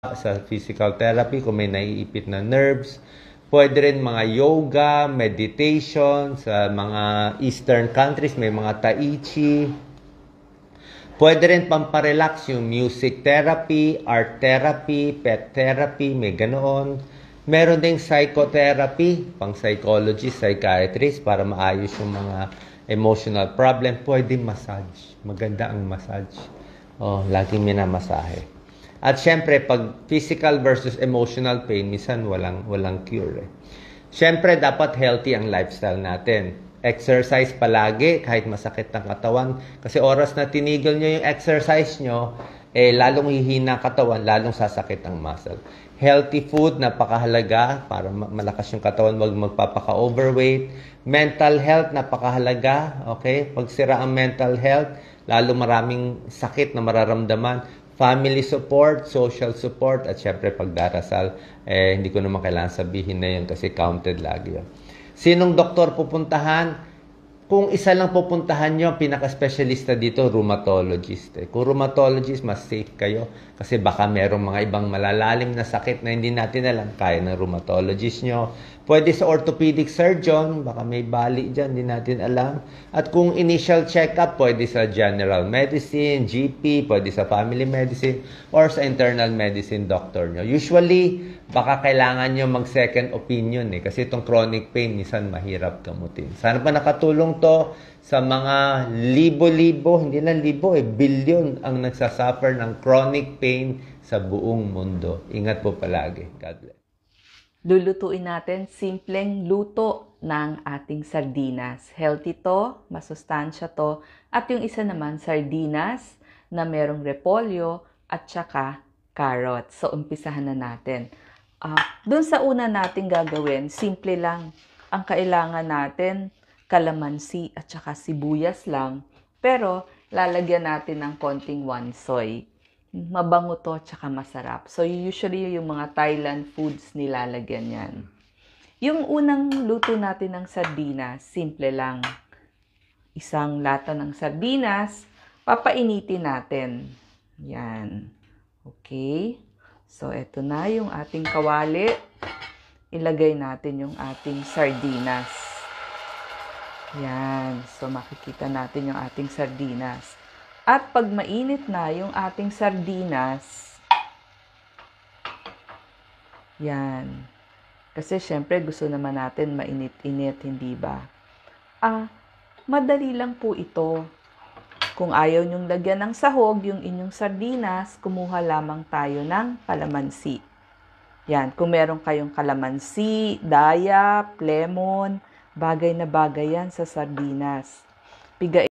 sa physical therapy kung may naiipit na nerves. Pwede rin mga yoga, meditation sa mga Eastern countries, may mga Tai Chi. Pwede rin pamparelax yung music therapy, art therapy, pet therapy, may ganoon. Meron ding psychotherapy, pang psychologist, psychiatrist, para maayos yung mga emotional problem. Pwede massage. Maganda ang massage. Laging minamasahe. At syempre, pag physical versus emotional pain, minsan walang cure. Syempre, dapat healthy ang lifestyle natin. Exercise palagi, kahit masakit ng katawan. Kasi oras na tinigil nyo yung exercise nyo, lalong hihina katawan, lalong sasakit ang muscle. Healthy food, napakahalaga para malakas yung katawan, wag magpapaka-overweight. Mental health, napakahalaga. Okay? Pag sira ang mental health, lalo maraming sakit na mararamdaman. Family support, social support, at syempre pagdarasal. Hindi ko naman kailangan sabihin na yun kasi counted lagi yun. Sinong doktor pupuntahan? Kung isa lang pupuntahan nyo, pinaka-specialista dito, rheumatologist. Kung rheumatologist, mas safe kayo. Kasi baka merong mga ibang malalalim na sakit na hindi natin alam. Kaya ng rheumatologist nyo. Pwede sa orthopedic surgeon, baka may bali dyan, hindi natin alam. At kung initial check-up, pwede sa general medicine, GP, pwede sa family medicine, or sa internal medicine doctor nyo. Usually, baka kailangan nyo mag-second opinion kasi itong chronic pain, minsan mahirap gamutin. Sana pa nakatulong to sa mga libo-libo, hindi lang libo, bilyon ang nagsasuffer ng chronic pain sa buong mundo. Ingat po palagi. God bless. Lulutuin natin simpleng luto ng ating sardinas. Healthy to, masustansya to, at yung isa naman sardinas na merong repolyo at saka carrots. So, umpisahan na natin. Doon sa una natin gagawin, simple lang. Ang kailangan natin, kalamansi at saka sibuyas lang. Pero, lalagyan natin ng konting wansoy. Mabango to at saka masarap. So, usually yung mga Thailand foods nilalagyan yan. Yung unang luto natin ng sardinas, simple lang. Isang lata ng sardinas, papainitin natin. Yan. Okay. So, eto na yung ating kawali. Ilagay natin yung ating sardinas. Yan. So, makikita natin yung ating sardinas. At pag mainit na yung ating sardinas, yan. Kasi syempre gusto naman natin mainit-init, hindi ba? Madali lang po ito. Kung ayaw nyong lagyan ng sahog yung inyong sardinas, kumuha lamang tayo ng kalamansi. Yan, kung meron kayong kalamansi, dayap, lemon, bagay na bagay yan sa sardinas.